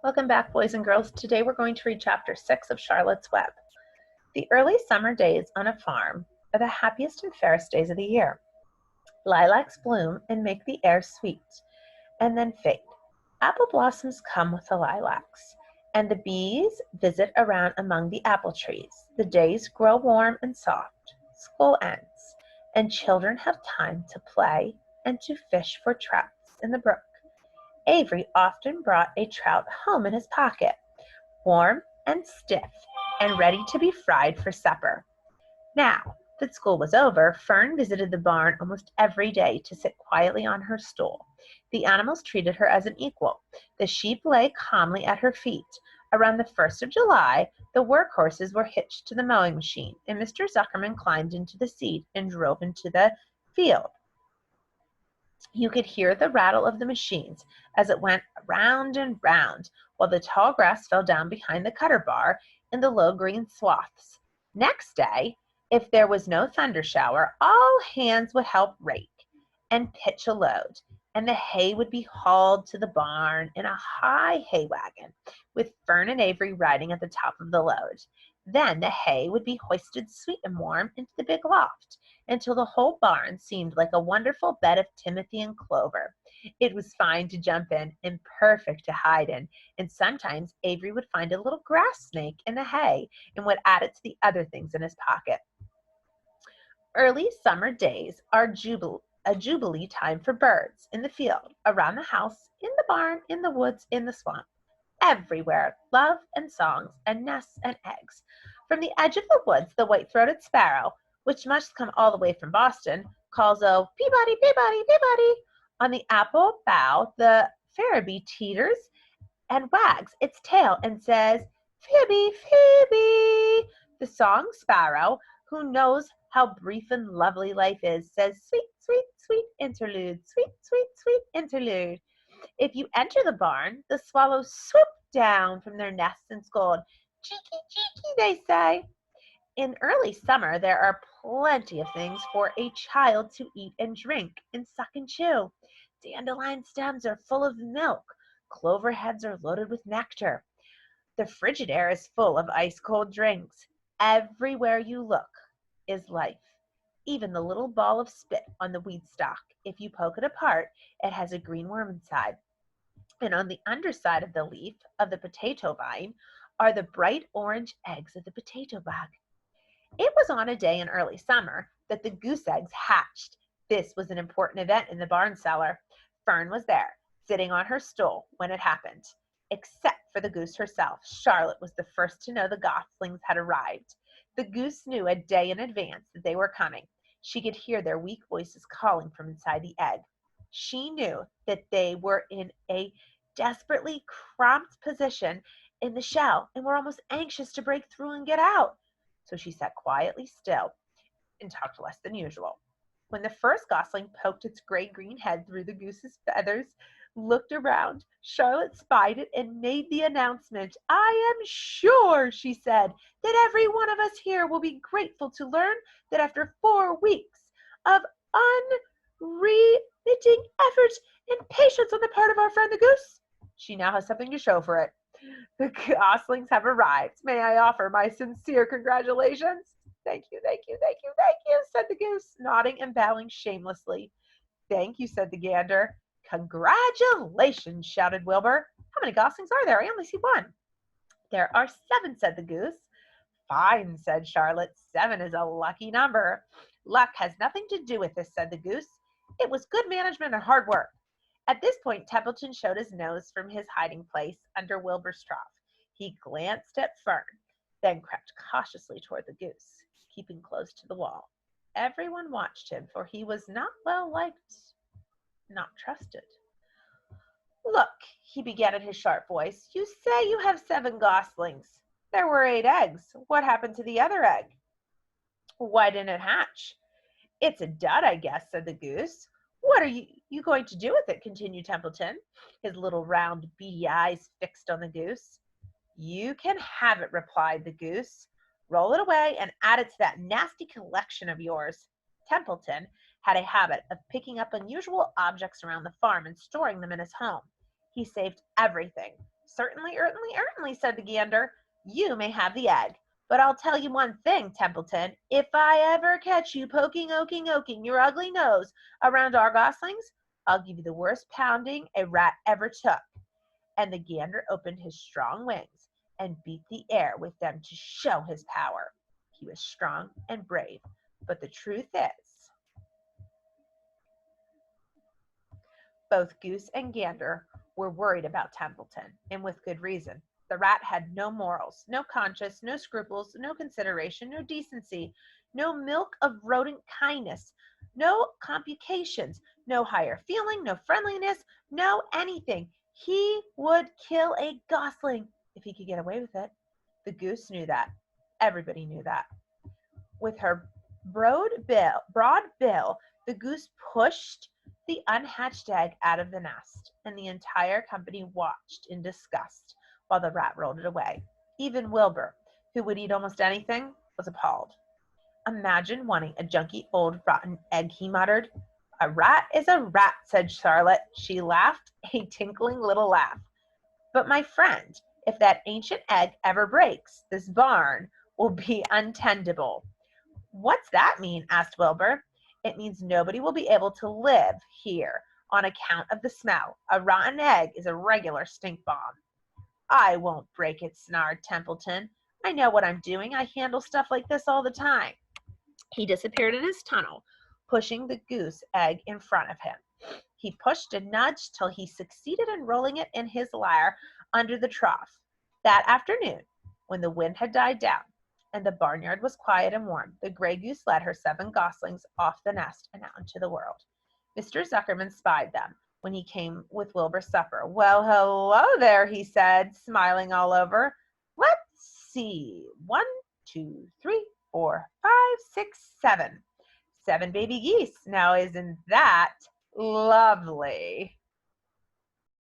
Welcome back, boys and girls. Today we're going to read Chapter 6 of Charlotte's Web. The early summer days on a farm are the happiest and fairest days of the year. Lilacs bloom and make the air sweet, and then fade. Apple blossoms come with the lilacs, and the bees visit around among the apple trees. The days grow warm and soft. School ends, and children have time to play and to fish for trouts in the brook. Avery often brought a trout home in his pocket, warm and stiff and ready to be fried for supper. Now that school was over, Fern visited the barn almost every day to sit quietly on her stool. The animals treated her as an equal. The sheep lay calmly at her feet. Around the 1st of July, the work horses were hitched to the mowing machine, and Mr. Zuckerman climbed into the seat and drove into the field. You could hear the rattle of the machines as it went round and round, while the tall grass fell down behind the cutter bar in the low green swaths. Next day, if there was no thunder shower, all hands would help rake and pitch a load, and the hay would be hauled to the barn in a high hay wagon, with Fern and Avery riding at the top of the load. Then the hay would be hoisted sweet and warm into the big loft, until the whole barn seemed like a wonderful bed of timothy and clover. It was fine to jump in and perfect to hide in, and sometimes Avery would find a little grass snake in the hay and would add it to the other things in his pocket. Early summer days are a jubilee time for birds in the field, around the house, in the barn, in the woods, in the swamp. Everywhere, love and songs and nests and eggs. From the edge of the woods, the white-throated sparrow, which must come all the way from Boston, calls, "Oh, Peabody, Peabody, Peabody." On the apple bough, the farabee teeters and wags its tail and says, "Phoebe, Phoebe." The song sparrow, who knows how brief and lovely life is, says, "Sweet, sweet, sweet interlude, sweet, sweet, sweet interlude." If you enter the barn, the swallows swoop down from their nests and scold. "Cheeky, cheeky," they say. In early summer, there are plenty of things for a child to eat and drink and suck and chew. Dandelion stems are full of milk. Clover heads are loaded with nectar. The Frigidaire is full of ice-cold drinks. Everywhere you look is life. Even the little ball of spit on the weed stalk, if you poke it apart, it has a green worm inside. And on the underside of the leaf of the potato vine are the bright orange eggs of the potato bug. It was on a day in early summer that the goose eggs hatched. This was an important event in the barn cellar. Fern was there, sitting on her stool, when it happened. Except for the goose herself, Charlotte was the first to know the goslings had arrived. The goose knew a day in advance that they were coming. She could hear their weak voices calling from inside the egg. She knew that they were in a desperately cramped position in the shell and were almost anxious to break through and get out. So she sat quietly still and talked less than usual. When the first gosling poked its gray-green head through the goose's feathers, looked around, Charlotte spied it and made the announcement. "I am sure," she said, "that every one of us here will be grateful to learn that after 4 weeks of unremitting effort and patience on the part of our friend the goose, she now has something to show for it. The goslings have arrived. May I offer my sincere congratulations?" "Thank you, thank you, thank you, thank you," said the goose, nodding and bowing shamelessly. "Thank you," said the gander. "Congratulations," shouted Wilbur. "How many goslings are there? I only see one." "There are 7," said the goose. "Fine," said Charlotte. "7 is a lucky number." "Luck has nothing to do with this," said the goose. "It was good management and hard work." At this point, Templeton showed his nose from his hiding place under Wilbur's trough. He glanced at Fern, then crept cautiously toward the goose, keeping close to the wall. Everyone watched him, for he was not well liked, not trusted. "Look," he began in his sharp voice, "you say you have 7 goslings. There were 8 eggs. What happened to the other egg? Why didn't it hatch?" "It's a dud, I guess," said the goose. "What are you going to do with it?" continued Templeton, his little round beady eyes fixed on the goose. "You can have it," replied the goose. "Roll it away and add it to that nasty collection of yours." Templeton had a habit of picking up unusual objects around the farm and storing them in his home. He saved everything, Certainly, said the gander. You may have the egg. But I'll tell you one thing, Templeton. If I ever catch you poking your ugly nose around our goslings, I'll give you the worst pounding a rat ever took. And the gander opened his strong wings and beat the air with them to show his power. He was strong and brave, but the truth is, both Goose and Gander were worried about Templeton, and with good reason. The rat had no morals, no conscience, no scruples, no consideration, no decency, no milk of rodent kindness, no complications, no higher feeling, no friendliness, no anything. He would kill a gosling if he could get away with it. The goose knew that. Everybody knew that. With her broad bill, the goose pushed the unhatched egg out of the nest, and the entire company watched in disgust while the rat rolled it away. Even Wilbur, who would eat almost anything, was appalled. Imagine wanting a junky old rotten egg, he muttered. A rat is a rat, said Charlotte. She laughed a tinkling little laugh. But my friend, if that ancient egg ever breaks, this barn will be untenable. What's that mean? Asked Wilbur. It means nobody will be able to live here on account of the smell. A rotten egg is a regular stink bomb. I won't break it, snarled Templeton. I know what I'm doing. I handle stuff like this all the time. He disappeared in his tunnel, pushing the goose egg in front of him. He pushed and nudged till he succeeded in rolling it in his lair under the trough. That afternoon, when the wind had died down and the barnyard was quiet and warm, the gray goose led her 7 goslings off the nest and out into the world. Mr. Zuckerman spied them when he came with Wilbur's supper. Well, hello there, he said, smiling all over. Let's see. 1, 2, 3, 4, 5, 6, 7. 7 baby geese. Now, isn't that lovely?